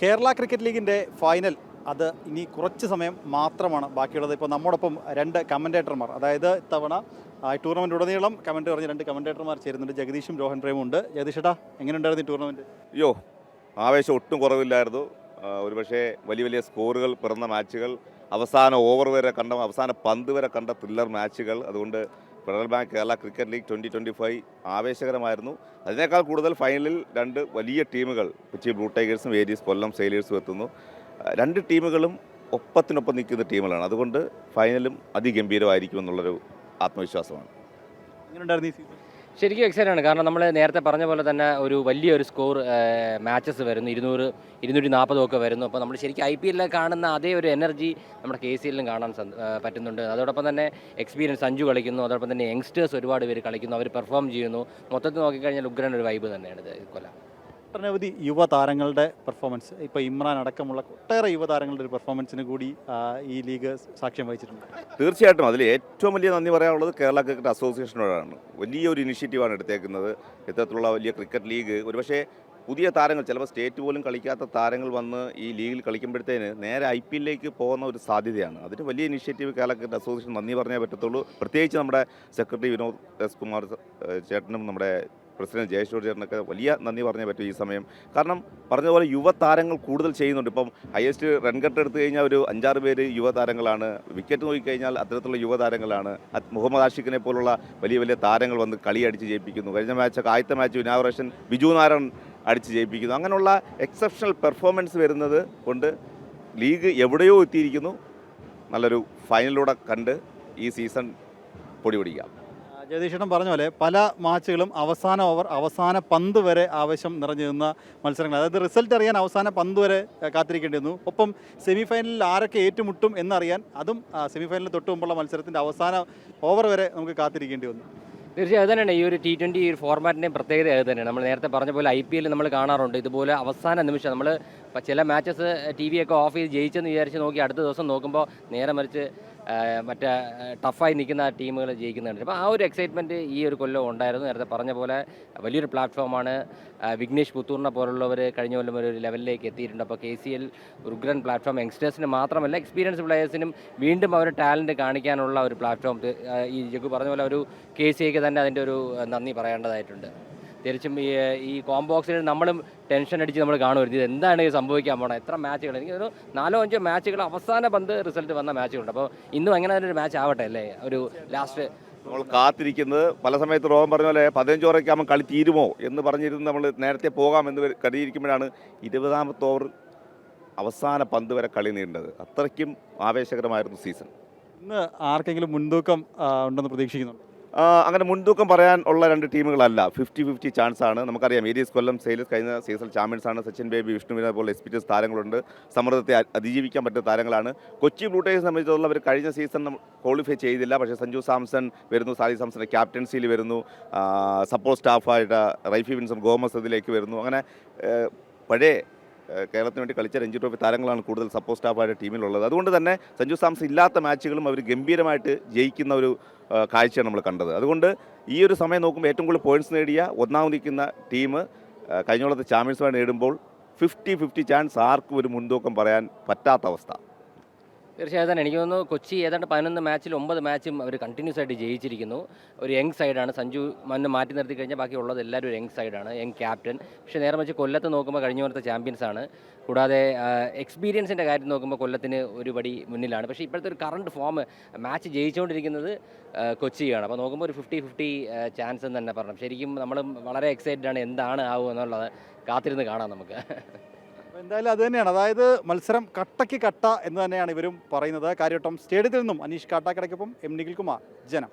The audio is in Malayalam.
കേരള ക്രിക്കറ്റ് ലീഗിൻ്റെ ഫൈനൽ അത് ഇനി കുറച്ച് സമയം മാത്രമാണ് ബാക്കിയുള്ളത്. ഇപ്പോൾ നമ്മോടൊപ്പം രണ്ട് കമൻറ്റേറ്റർമാർ, അതായത് ഇത്തവണ ടൂർണമെൻറ്റ് ഉടനീളം കമൻറ്റ് പറഞ്ഞ രണ്ട് കമൻറ്റേറ്റർമാർ ചേരുന്നുണ്ട്. ജഗദീഷും രോഹൻ പ്രേമും ഉണ്ട്. ജഗദീഷേട്ടാ, എങ്ങനെയുണ്ടായിരുന്നു ഈ ടൂർണമെൻറ്റ്? അയ്യോ, ആവേശം ഒട്ടും കുറവില്ലായിരുന്നു. ഒരുപക്ഷെ വലിയ വലിയ സ്കോറുകൾ പിറന്ന മാച്ചുകൾ, അവസാന ഓവർ വരെ കണ്ട, അവസാന പന്ത് വരെ കണ്ട ത്രില്ലർ മാച്ചുകൾ. അതുകൊണ്ട് federal bank Kerala cricket league 2025 ആവേശകരമായിരുന്നു. അതിനേക്കാൾ കൂടുതൽ ഫൈനലിൽ രണ്ട് വലിയ ടീമുകൾ, കൊച്ചി ബ്ലൂ ടൈഗേഴ്സും ഏരീസ് കൊല്ലം സെയിലേഴ്സും എത്തുന്നു. രണ്ട് ടീമുകളും ഒപ്പത്തിനൊപ്പം നിൽക്കുന്ന ടീമുകളാണ്. അതുകൊണ്ട് ഫൈനലും അതിഗംഭീരമായിരിക്കുമെന്നുള്ളൊരു ആത്മവിശ്വാസമാണ്. എങ്ങനെയുണ്ടായിരുന്നു ഈ സീസൺ? ശരിക്കും എക്സൈറ്റ് ആണ്. കാരണം നമ്മൾ നേരത്തെ പറഞ്ഞ പോലെ തന്നെ ഒരു വലിയൊരു സ്കോർ മാച്ചസ് വരുന്നു, 200, 240 ഒക്കെ വരുന്നു. അപ്പോൾ നമ്മൾ ശരിക്കും IPL കാണുന്ന അതേ ഒരു എനർജി നമ്മുടെ KCLലും കാണാൻ പറ്റുന്നുണ്ട്. അതോടൊപ്പം തന്നെ എക്സ്പീരിയൻസ് സഞ്ജു കളിക്കുന്നു, അതോടൊപ്പം തന്നെ യങ്സ്റ്റേഴ്സ് ഒരുപാട് പേര് കളിക്കുന്നു, അവർ പെർഫോം ചെയ്യുന്നു. മൊത്തത്തിൽ നോക്കിക്കഴിഞ്ഞാൽ ഉഗ്രൻ ഒരു വൈബ് തന്നെയാണ് ഇത് കൊല്ലം. ഒട്ടനവധി യുവതാരങ്ങളുടെ പെർഫോമൻസ്, ഇപ്പോൾ ഇമ്രാൻ അടക്കമുള്ള ഒട്ടേറെ യുവതാരങ്ങളുടെ ഒരു പെർഫോമൻസിന് കൂടി ഈ ലീഗ് സാക്ഷ്യം വഹിച്ചിട്ടുണ്ട്. തീർച്ചയായിട്ടും അതിൽ ഏറ്റവും വലിയ നന്ദി പറയാനുള്ളത് കേരള ക്രിക്കറ്റ് അസോസിയേഷനോടാണ്. വലിയൊരു ഇനിഷ്യേറ്റീവാണ് എടുത്തേക്കുന്നത്. ഇത്തരത്തിലുള്ള വലിയ ക്രിക്കറ്റ് ലീഗ്, ഒരുപക്ഷെ പുതിയ താരങ്ങൾ, ചിലപ്പോൾ സ്റ്റേറ്റ് പോലും കളിക്കാത്ത താരങ്ങൾ വന്ന് ഈ ലീഗിൽ കളിക്കുമ്പോഴത്തേന് നേരെ IPLലേക്ക് പോകുന്ന ഒരു സാധ്യതയാണ്. അതിന് വലിയ ഇനിഷ്യേറ്റീവ് കേരള ക്രിക്കറ്റ് അസോസിയേഷൻ നന്ദി പറഞ്ഞേ പറ്റത്തുള്ളൂ. പ്രത്യേകിച്ച് നമ്മുടെ സെക്രട്ടറി വിനോദ് എസ് കുമാർ ചേട്ടനും നമ്മുടെ പ്രസിഡന്റ് ജയശോർ ചേട്ടനൊക്കെ വലിയ നന്ദി പറഞ്ഞേ പറ്റും ഈ സമയം. കാരണം പറഞ്ഞതുപോലെ യുവതാരങ്ങൾ കൂടുതൽ ചെയ്യുന്നുണ്ട്. ഇപ്പം ഹയസ്റ്റ് റൺ കട്ട് എടുത്തു കഴിഞ്ഞാൽ ഒരു 5-6 പേര് യുവതാരങ്ങളാണ്. വിക്കറ്റ് നോക്കിക്കഴിഞ്ഞാൽ അത്തരത്തിലുള്ള യുവതാരങ്ങളാണ്. മുഹമ്മദ് ആഷിഖിനെ പോലുള്ള വലിയ വലിയ താരങ്ങൾ വന്ന് കളി അടിച്ച് ജയിപ്പിക്കുന്നു. കഴിഞ്ഞ മാച്ചൊക്കെ ആദ്യത്തെ മാച്ച് ഇനാഗുറേഷൻ ബിജു നാരായൺ അടിച്ച് ജയിപ്പിക്കുന്നു. അങ്ങനെയുള്ള എക്സെപ്ഷണൽ പെർഫോമൻസ് വരുന്നത് കൊണ്ട് ലീഗ് എവിടെയോ എത്തിയിരിക്കുന്നു. നല്ലൊരു ഫൈനലിലൂടെ കണ്ട് ഈ സീസൺ പൊടി പിടിക്കാം. ജഗദീഷേട്ടൻ പറഞ്ഞ പോലെ പല മാച്ചുകളും അവസാന ഓവർ, അവസാന പന്ത് വരെ ആവേശം നിറഞ്ഞു നിന്ന മത്സരങ്ങൾ. അതായത് റിസൾട്ട് അറിയാൻ അവസാന പന്ത് വരെ കാത്തിരിക്കേണ്ടി വന്നു. ഒപ്പം സെമി ഫൈനലിൽ ആരൊക്കെ ഏറ്റുമുട്ടും എന്നറിയാൻ അതും സെമി ഫൈനലിൽ തൊട്ട് മുമ്പുള്ള മത്സരത്തിൻ്റെ അവസാന ഓവർ വരെ നമുക്ക് കാത്തിരിക്കേണ്ടി വന്നു. തീർച്ചയായും അത് തന്നെയാണ് ഈ ഒരു T20 ഈ ഒരു ഫോർമാറ്റിൻ്റെയും പ്രത്യേകത അത് തന്നെയാണ്. നമ്മൾ നേരത്തെ പറഞ്ഞ പോലെ IPL നമ്മൾ കാണാറുണ്ട്. ഇതുപോലെ അവസാന നിമിഷം നമ്മൾ ചില മാച്ചസ് TV ഒക്കെ ഓഫ് ചെയ്ത് ജയിച്ചെന്ന് വിചാരിച്ച് നോക്കി അടുത്ത ദിവസം നോക്കുമ്പോൾ നേരെ മറിച്ച് മറ്റേ ടഫായി നിൽക്കുന്ന ടീമുകൾ ജയിക്കുന്നുണ്ട്. അപ്പോൾ ആ ഒരു എക്സൈറ്റ്മെൻറ്റ് ഈ ഒരു കൊല്ലം ഉണ്ടായിരുന്നു. നേരത്തെ പറഞ്ഞ പോലെ വലിയൊരു പ്ലാറ്റ്ഫോമാണ്. വിഘ്നേഷ് പുത്തൂറിനെ പോലുള്ളവർ കഴിഞ്ഞ കൊല്ലം ഒരു ലെവലിലേക്ക് എത്തിയിട്ടുണ്ട്. അപ്പോൾ KCL ഉഗ്രൻ പ്ലാറ്റ്ഫോം യങ്സ്റ്റേഴ്സിന് മാത്രമല്ല എക്സ്പീരിയൻസ് പ്ലെയേഴ്സിനും വീണ്ടും അവരുടെ ടാലൻറ്റ് കാണിക്കാനുള്ള ഒരു പ്ലാറ്റ്ഫോം. ഈ ജഗു പറഞ്ഞ പോലെ ഒരു KCAക്ക് തന്നെ അതിൻ്റെ ഒരു നന്ദി പറയേണ്ടതായിട്ടുണ്ട്. തിരിച്ചും ഈ കോംബോക്സിൽ നമ്മളും ടെൻഷൻ അടിച്ച് നമ്മൾ കാണുമായിരുന്നു ഇത് എന്താണ് സംഭവിക്കാൻ പോണത്. എത്ര മാച്ചുകൾ, എനിക്ക് ഒരു 4-5 മാച്ചുകൾ അവസാന പന്ത് റിസൾട്ട് വന്ന മാച്ചുകളുണ്ട്. അപ്പോൾ ഇന്നും അങ്ങനെ ഒരു മാച്ച് ആവട്ടെ അല്ലേ, ഒരു ലാസ്റ്റ് നമ്മൾ കാത്തിരിക്കുന്നത്. പല സമയത്ത് റോഹൻ പറഞ്ഞ പോലെ 15 ഓവറൊക്കെ ആകുമ്പോൾ കളി തീരുമോ എന്ന് പറഞ്ഞിരുന്ന് നമ്മൾ നേരത്തെ പോകാമെന്ന് കരുതിയിരിക്കുമ്പോഴാണ് 20ാമത്തെ ഓവർ അവസാന പന്ത് വരെ കളി നീണ്ടത്. അത്രയ്ക്കും ആവേശകരമായിരുന്നു സീസൺ. ഇന്ന് ആർക്കെങ്കിലും മുൻതൂക്കം ഉണ്ടെന്ന് പ്രതീക്ഷിക്കുന്നുണ്ട്? അങ്ങനെ മുൻതൂക്കം പറയാൻ ഉള്ള രണ്ട് ടീമുകളല്ല, 50-50 ചാൻസാണ്. നമുക്കറിയാം ഏരീസ് കൊല്ലം സെയിലേഴ്സ് കഴിഞ്ഞ സീസൺ ചാമ്പ്യൻസാണ്. സച്ചിൻ ബേബി, വിഷ്ണുവിനെ പോലെ എക്സ്പീരിയൻസ് താരങ്ങളുണ്ട്. സമ്മർദ്ദത്തെ അതിജീവിക്കാൻ പറ്റുന്ന താരങ്ങളാണ്. കൊച്ചി ബ്ലൂ ടൈഗേഴ്സിനെ സംബന്ധിച്ചിടത്തോളം അവർ കഴിഞ്ഞ സീസൺ ക്വാളിഫൈ ചെയ്തില്ല. പക്ഷേ സഞ്ജു സാംസൺ വരുന്നു, സാലി സാംസൻ്റെ ക്യാപ്റ്റൻസിയിൽ വരുന്നു, സപ്പോർട്ട് സ്റ്റാഫായിട്ട് റൈഫി വിൻസൺ ഗോമസ് ഇതിലേക്ക് വരുന്നു. അങ്ങനെ പഴയ കേരളത്തിന് വേണ്ടി കളിച്ച രഞ്ജി ട്രോഫി താരങ്ങളാണ് കൂടുതൽ സപ്പോർട്ട് സ്റ്റാഫായിട്ട് ടീമിലുള്ളത്. അതുകൊണ്ട് തന്നെ സഞ്ജു സാംസൺ ഇല്ലാത്ത മാച്ചുകളും അവർ ഗംഭീരമായിട്ട് ജയിക്കുന്ന ഒരു കാഴ്ചയാണ് നമ്മൾ കണ്ടത്. അതുകൊണ്ട് ഈ ഒരു സമയം നോക്കുമ്പോൾ ഏറ്റവും കൂടുതൽ പോയിൻറ്റ്സ് നേടിയ ഒന്നാമത് നിൽക്കുന്ന ടീം കഴിഞ്ഞ കൊല്ലത്തെ ചാമ്പ്യൻസുമായി നേടുമ്പോൾ 50-50 ചാൻസ് ആർക്കും ഒരു മുൻതൂക്കം പറയാൻ പറ്റാത്ത അവസ്ഥ. തീർച്ചയായും തന്നെ എനിക്ക് തോന്നുന്നു കൊച്ചി ഏതാണ്ട് 11 മാച്ചിൽ 9 മാച്ചും അവർ കണ്ടിന്യൂസ് ആയിട്ട് ജയിച്ചിരിക്കുന്നു. ഒരു യങ് സൈഡാണ്. സഞ്ജു മന്ന് മാറ്റി നിർത്തി കഴിഞ്ഞാൽ ബാക്കിയുള്ളത് എല്ലാവരും ഒരു യങ് സൈഡാണ്, യങ് ക്യാപ്റ്റൻ. പക്ഷേ നേരെ മറിച്ച് കൊല്ലത്ത് നോക്കുമ്പോൾ കഴിഞ്ഞ കൊല്ലത്തെ ചാമ്പ്യൻസാണ്. കൂടാതെ എക്സ്പീരിയൻസിൻ്റെ കാര്യം നോക്കുമ്പോൾ കൊല്ലത്തിന് ഒരു പടി മുന്നിലാണ്. പക്ഷേ ഇപ്പോഴത്തെ ഒരു കറണ്ട് ഫോം മാച്ച് ജയിച്ചുകൊണ്ടിരിക്കുന്നത് കൊച്ചിയാണ്. അപ്പോൾ നോക്കുമ്പോൾ ഒരു 50-50 ചാൻസ് എന്ന് തന്നെ പറഞ്ഞു. ശരിക്കും നമ്മൾ വളരെ എക്സൈറ്റഡ് ആണ് എന്താണ് ആവുക എന്നുള്ളത് കാത്തിരുന്ന് കാണാം നമുക്ക്. എന്തായാലും അത് തന്നെയാണ്, അതായത് മത്സരം കട്ടയ്ക്ക് കട്ട എന്ന് തന്നെയാണ് ഇവരും പറയുന്നത്. കാര്യവട്ടം സ്റ്റേഡിയത്തിൽ നിന്നും അനീഷ് കാട്ടാക്കടയ്ക്കൊപ്പം M. നിഖിൽ കുമാർ, ജനം.